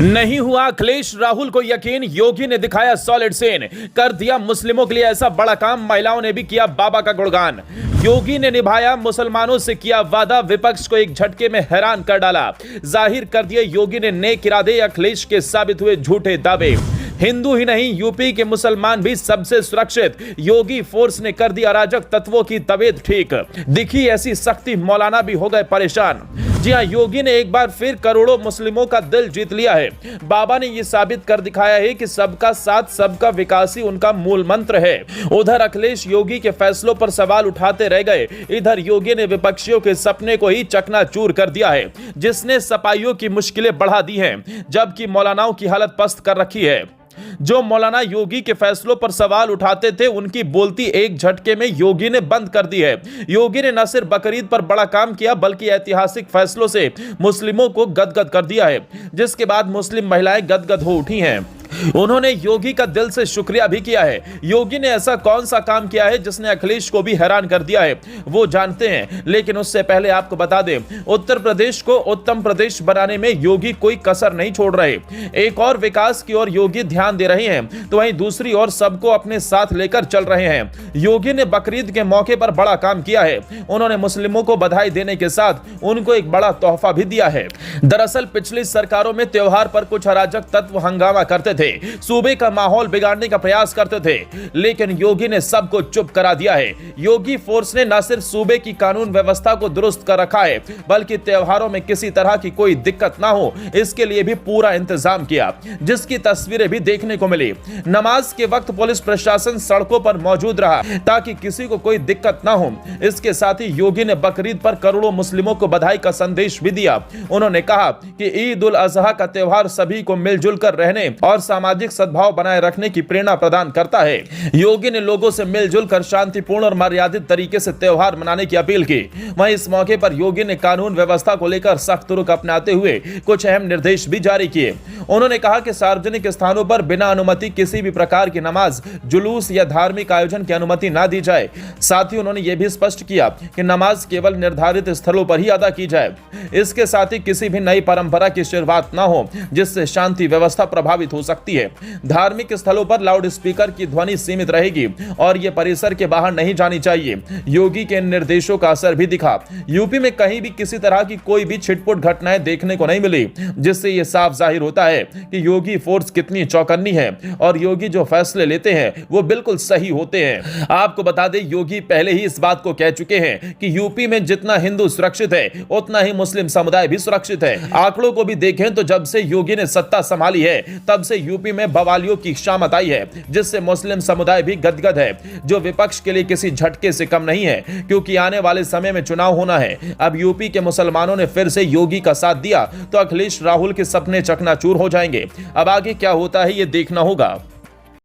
नहीं हुआ अखिलेश राहुल को यकीन, योगी ने दिखाया सॉलिड सीन, कर दिया मुस्लिमों के लिए ऐसा बड़ा काम, महिलाओं ने भी किया बाबा का गुणगान। योगी ने निभाया मुसलमानों से किया वादा, विपक्ष को एक झटके में हैरान कर डाला। जाहिर कर दिए योगी ने नेक इरादे, अखिलेश के साबित हुए झूठे दावे। हिंदू ही नहीं यूपी के मुसलमान भी सबसे सुरक्षित, योगी फोर्स ने कर दी अराजक तत्वों की तबीयत ठीक। दिखी ऐसी सख्ती मौलाना भी हो गए परेशान। जी हां, योगी ने एक बार फिर करोड़ों मुस्लिमों का दिल जीत लिया है। बाबा ने यह साबित कर दिखाया है कि सबका साथ सबका विकास ही उनका मूल मंत्र है। उधर अखिलेश योगी के फैसलों पर सवाल उठाते रह गए, इधर योगी ने विपक्षियों के सपने को ही चकनाचूर कर दिया है, जिसने सपाइयों की मुश्किलें बढ़ा दी हैं, जबकि मौलानाओं की हालत पस्त कर रखी है। जो मौलाना योगी के फैसलों पर सवाल उठाते थे, उनकी बोलती एक झटके में योगी ने बंद कर दी है। योगी ने न सिर्फ बकरीद पर बड़ा काम किया, बल्कि ऐतिहासिक फैसलों से मुस्लिमों को गदगद कर दिया है, जिसके बाद मुस्लिम महिलाएं गदगद हो उठी हैं। उन्होंने योगी का दिल से शुक्रिया भी किया है। योगी ने ऐसा कौन सा काम किया है जिसने अखिलेश को भी हैरान कर दिया है, वो जानते हैं। लेकिन उससे पहले आपको बता दें, उत्तर प्रदेश को उत्तम प्रदेश बनाने में योगी कोई कसर नहीं छोड़ रहे। एक और विकास की ओर योगी ध्यान दे रहे हैं, तो वहीं दूसरी ओर सबको अपने साथ लेकर चल रहे हैं। योगी ने बकरीद के मौके पर बड़ा काम किया है। उन्होंने मुस्लिमों को बधाई देने के साथ उनको एक बड़ा तोहफा भी दिया है। दरअसल पिछली सरकारों में त्योहार पर कुछ अराजक तत्व हंगामा करते थे, सूबे का माहौल बिगाड़ने का प्रयास करते थे, लेकिन योगी ने सबको चुप करा दिया है। योगी फोर्स ने न सिर्फ सूबे की कानून व्यवस्था को दुरुस्त कर रखा है, बल्कि त्योहारों में किसी तरह की कोई दिक्कत ना हो, इसके लिए भी पूरा इंतजाम किया, जिसकी तस्वीरें भी देखने को मिली। नमाज के वक्त पुलिस प्रशासन सड़कों पर मौजूद रहा ताकि किसी को कोई दिक्कत ना हो। इसके साथ ही योगी ने बकरीद पर करोड़ों मुस्लिमों को बधाई का संदेश भी दिया। उन्होंने कहा कि ईद उल अजहा का त्योहार सभी को मिलजुल कर रहने और सामाजिक सद्भाव बनाए रखने की प्रेरणा प्रदान करता है। योगी ने लोगों से मिलजुल कर शांतिपूर्ण और मर्यादित तरीके से त्योहार मनाने की अपील की। वहीं इस मौके पर योगी ने कानून व्यवस्था को लेकर सख्त रुख अपनाते हुए कुछ अहम निर्देश भी जारी किए। उन्होंने कहा कि सार्वजनिक स्थानों पर बिना अनुमति किसी भी प्रकार की नमाज, जुलूस या धार्मिक आयोजन की अनुमति ना दी जाए। साथ ही उन्होंने यह भी स्पष्ट किया कि नमाज केवल निर्धारित स्थलों पर ही अदा की जाए। इसके साथ ही किसी भी नई परंपरा की शुरुआत ना हो, जिससे शांति व्यवस्था प्रभावित हो सकती है। धार्मिक स्थलों पर लाउड स्पीकर की ध्वनि सीमित रहेगी और यह परिसर के बाहर नहीं जानी चाहिए। योगी के निर्देशों का असर भी दिखा। यूपी में कहीं भी किसी तरह की कोई भी छिटपुट घटनाएं देखने को नहीं मिली, जिससे यह साफ जाहिर होता है कि योगी फोर्स कितनी चौकन्नी है और योगी जो फैसले लेते हैं वो बिल्कुल सही होते हैं। आपको बता दें, योगी पहले ही इस बात को कह चुके हैं कि यूपी में जितना हिंदू सुरक्षित है, उतना ही मुस्लिम समुदाय भी सुरक्षित है। आंकड़ों को भी देखें तो जब से योगी ने सत्ता संभाली है, तब से यूपी में बवालियों की शामत आई है, जिससे मुस्लिम समुदाय भी गदगद है, जो विपक्ष के लिए किसी झटके से कम नहीं है, क्योंकि आने वाले समय में चुनाव होना है। अब यूपी के मुसलमानों ने फिर से योगी का साथ दिया तो अखिलेश राहुल के सपने चकनाचूर हो जाएंगे। अब आगे क्या होता है ये देखना होगा।